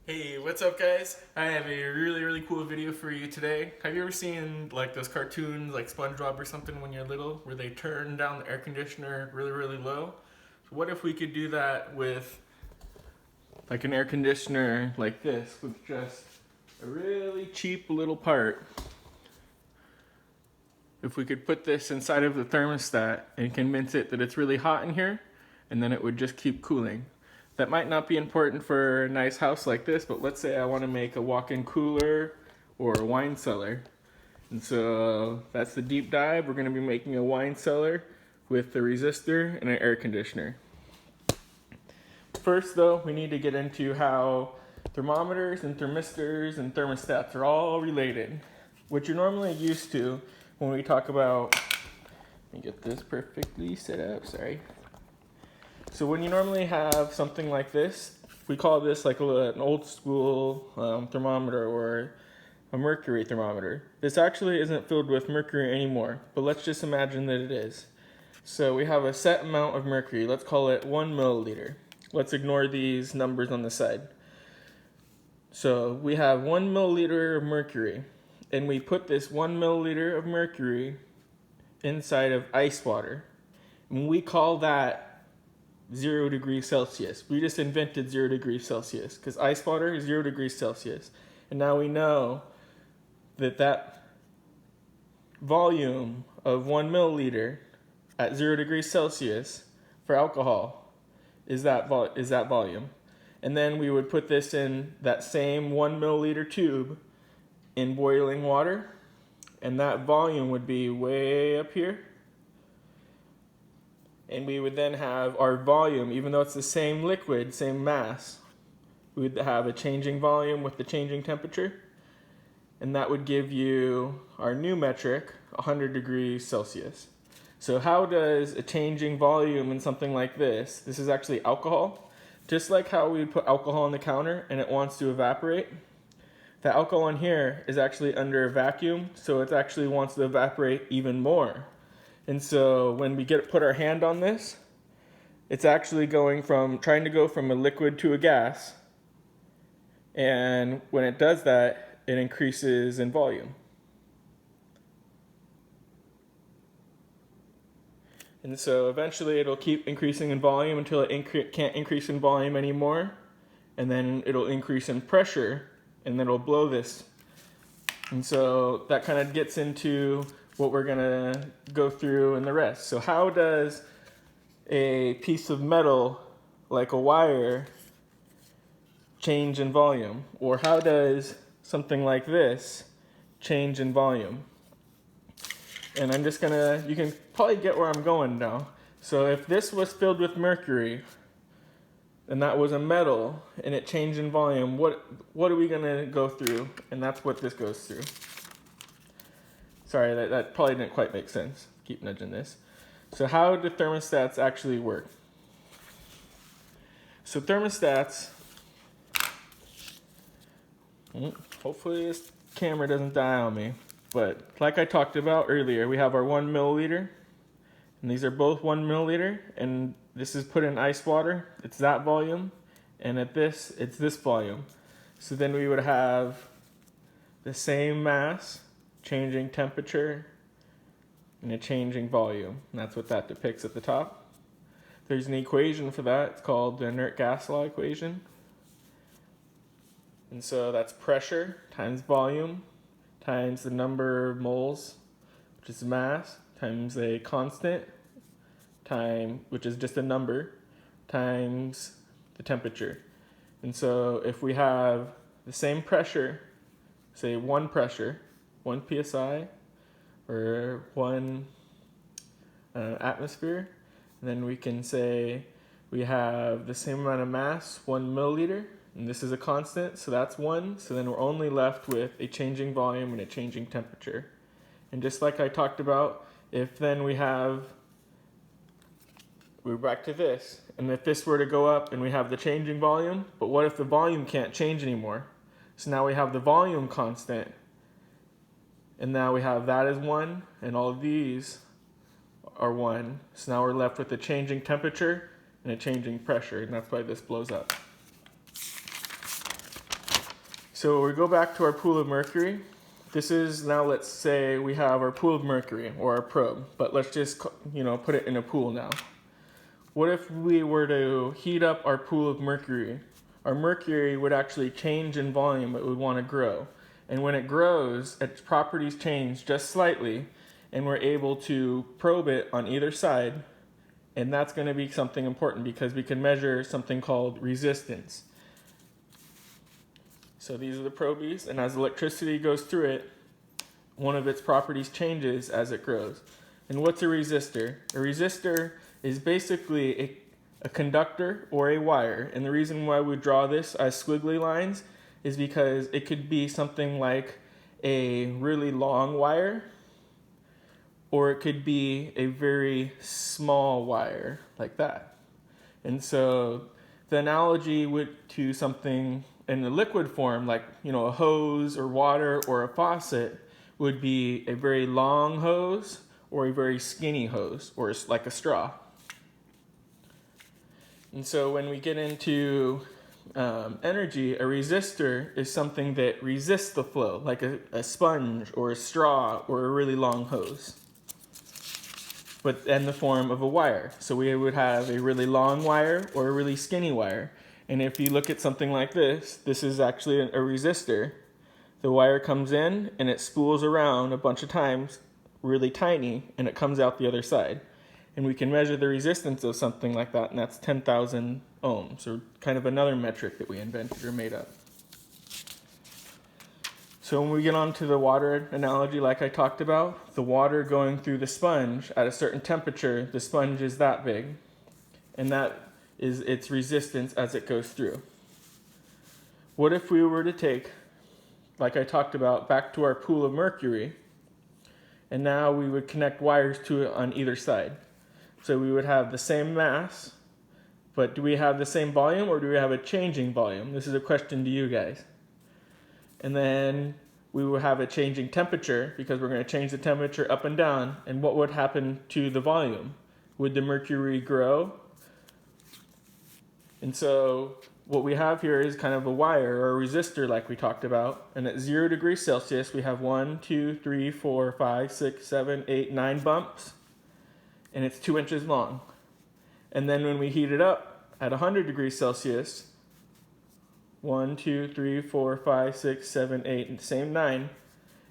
Hey, what's up guys? I have a really cool video for you today. Have you ever seen like those cartoons like SpongeBob or something when you're little where they turn down the air conditioner really low? So what if we could do that with like an air conditioner like this with just a really cheap little part? If we could put this inside of the thermostat and convince it that it's really hot in here, and then it would just keep cooling. That might not be important for a nice house like this, but let's say I want to make a walk-in cooler or a wine cellar. And so that's the deep dive. We're going to be making a wine cellar with a resistor and an air conditioner. First though, we need to get into how thermometers and thermistors and thermostats are all related. What you're normally used to when we talk about, let me get this perfectly set up, sorry. So when you normally have something like this, we call this like an old school thermometer or a mercury thermometer. This actually isn't filled with mercury anymore, but let's just imagine that it is. So we have a set amount of mercury, let's call it 1 milliliter. Let's ignore these numbers on the side. So we have 1 milliliter of mercury, and we put this 1 milliliter of mercury inside of ice water. And we call that 0 degrees Celsius. We just invented 0 degrees Celsius because ice water is 0 degrees Celsius. And now we know that that volume of 1 milliliter at 0 degrees Celsius for alcohol is that volume. And then we would put this in that same 1 milliliter tube in boiling water, and that volume would be way up here. And we would then have our volume, even though it's the same liquid, same mass, we would have a changing volume with the changing temperature. And that would give you our new metric, 100 degrees Celsius. So how does a changing volume in something like this is actually alcohol, just like how we put alcohol on the counter and it wants to evaporate. The alcohol in here is actually under a vacuum, so it actually wants to evaporate even more. And so when we put our hand on this, it's actually trying to go from a liquid to a gas. And when it does that, it increases in volume. And so eventually it'll keep increasing in volume until it can't increase in volume anymore. And then it'll increase in pressure, and then it'll blow this. And so that kind of gets into what we're gonna go through in the rest. So how does a piece of metal, like a wire, change in volume? Or how does something like this change in volume? And I'm just gonna, you can probably get where I'm going now. So if this was filled with mercury, and that was a metal, and it changed in volume, what are we gonna go through? And that's what this goes through. Sorry, that probably didn't quite make sense. Keep nudging this. So how do thermostats actually work? So thermostats, hopefully this camera doesn't die on me, but like I talked about earlier, we have our 1 milliliter, and these are both 1 milliliter, and this is put in ice water, it's that volume, and at this, it's this volume. So then we would have the same mass, changing temperature, and a changing volume. And that's what that depicts at the top. There's an equation for that. It's called the inert gas law equation. And so that's pressure times volume times the number of moles, which is mass, times a constant, which is just a number, times the temperature. And so if we have the same pressure, say 1 psi, or 1 atmosphere, and then we can say we have the same amount of mass, 1 milliliter, and this is a constant, so that's 1, so then we're only left with a changing volume and a changing temperature. And just like I talked about, if then we're back to this, and if this were to go up and we have the changing volume, but what if the volume can't change anymore? So now we have the volume constant, and now we have that as 1, and all of these are 1. So now we're left with a changing temperature and a changing pressure, and that's why this blows up. So we go back to our pool of mercury. This is now, let's say we have our pool of mercury or our probe, but let's just, put it in a pool now. What if we were to heat up our pool of mercury? Our mercury would actually change in volume. It would want to grow. And when it grows, its properties change just slightly, and we're able to probe it on either side. And that's going to be something important because we can measure something called resistance. So these are the probies, and as electricity goes through it, one of its properties changes as it grows. And what's a resistor? A resistor is basically a conductor or a wire. And the reason why we draw this as squiggly lines is because it could be something like a really long wire, or it could be a very small wire like that. And so the analogy to something in the liquid form, like a hose or water or a faucet, would be a very long hose or a very skinny hose, or like a straw. And so when we get into energy, a resistor is something that resists the flow, like a sponge or a straw or a really long hose, but in the form of a wire. So we would have a really long wire or a really skinny wire. And if you look at something like this is actually a resistor. The wire comes in and it spools around a bunch of times, really tiny, and it comes out the other side. And we can measure the resistance of something like that, and that's 10,000 ohms, or kind of another metric that we invented or made up. So when we get on to the water analogy, like I talked about, the water going through the sponge at a certain temperature, the sponge is that big, and that is its resistance as it goes through. What if we were to take, like I talked about, back to our pool of mercury, and now we would connect wires to it on either side. So we would have the same mass, but do we have the same volume or do we have a changing volume? This is a question to you guys. And then we will have a changing temperature because we're going to change the temperature up and down. And what would happen to the volume? Would the mercury grow? And so what we have here is kind of a wire or a resistor like we talked about. And at 0 degrees Celsius, we have 1, 2, 3, 4, 5, 6, 7, 8, 9 bumps. And it's 2 inches long. And then when we heat it up at 100 degrees Celsius, 1, 2, 3, 4, 5, 6, 7, 8, and the same 9,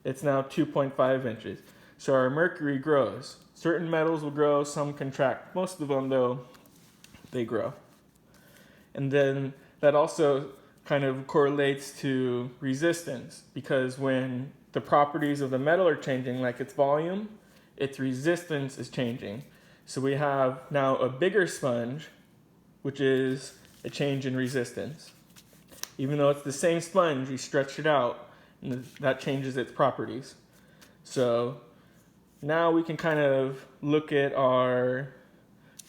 it's now 2.5 inches. So our mercury grows. Certain metals will grow, some contract. Most of them, though, they grow. And then that also kind of correlates to resistance, because when the properties of the metal are changing, like its volume, its resistance is changing. So we have now a bigger sponge, which is a change in resistance. Even though it's the same sponge, we stretch it out, and that changes its properties. So now we can kind of look at our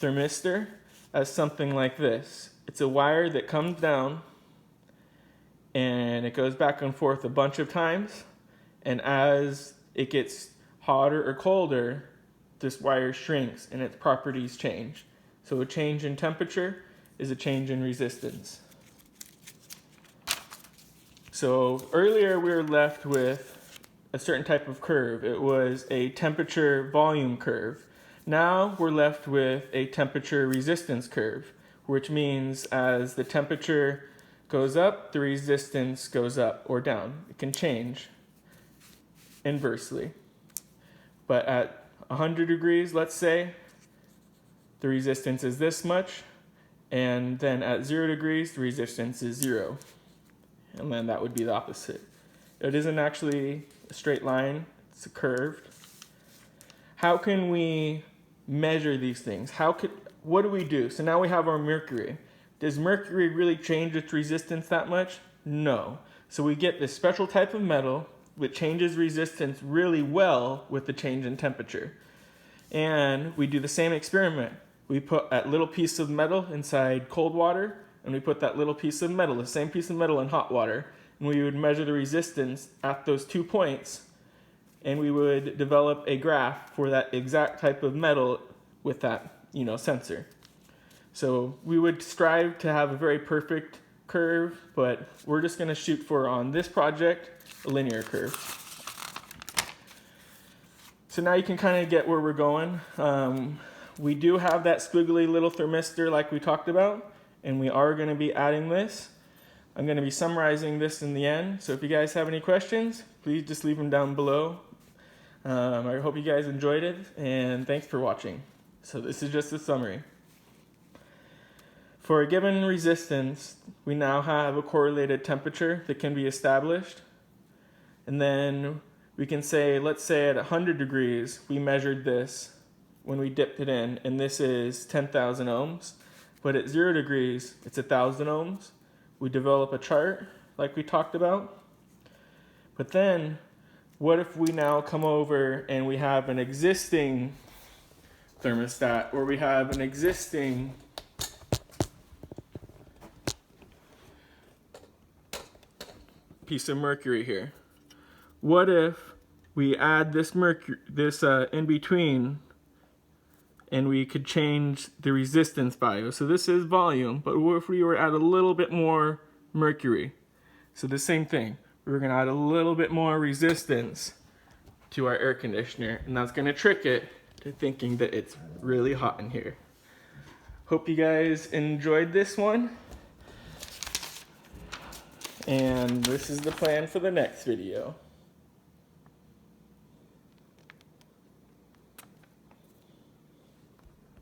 thermistor as something like this. It's a wire that comes down, and it goes back and forth a bunch of times, and as it gets hotter or colder, this wire shrinks and its properties change. So a change in temperature is a change in resistance. So earlier we were left with a certain type of curve. It was a temperature volume curve. Now we're left with a temperature resistance curve, which means as the temperature goes up, the resistance goes up or down. It can change inversely. But at 100 degrees, let's say, the resistance is this much, and then at 0 degrees, the resistance is 0. And then that would be the opposite. It isn't actually a straight line, it's curved. How can we measure these things? What do we do? So now we have our mercury. Does mercury really change its resistance that much? No. So we get this special type of metal which changes resistance really well with the change in temperature. And we do the same experiment. We put that little piece of metal inside cold water, and we put that little piece of metal, the same piece of metal, in hot water, and we would measure the resistance at those 2 points and we would develop a graph for that exact type of metal with that, sensor. So we would strive to have a very perfect curve, but we're just going to shoot for, on this project, a linear curve. So now you can kind of get where we're going. We do have that squiggly little thermistor like we talked about, and we are going to be adding this. I'm going to be summarizing this in the end, so if you guys have any questions, please just leave them down below. I hope you guys enjoyed it, and thanks for watching. So this is just a summary. For a given resistance, we now have a correlated temperature that can be established. And then we can say, let's say at 100 degrees, we measured this when we dipped it in, and this is 10,000 ohms. But at 0 degrees, it's 1,000 ohms. We develop a chart like we talked about. But then, what if we now come over and we have an existing thermostat, or we have an existing piece of mercury here? What if we add this mercury, in between, and we could change the resistance value? So this is volume, but what if we were to add a little bit more mercury? So the same thing, we're going to add a little bit more resistance to our air conditioner, and that's going to trick it to thinking that it's really hot in here. Hope you guys enjoyed this one, and this is the plan for the next video.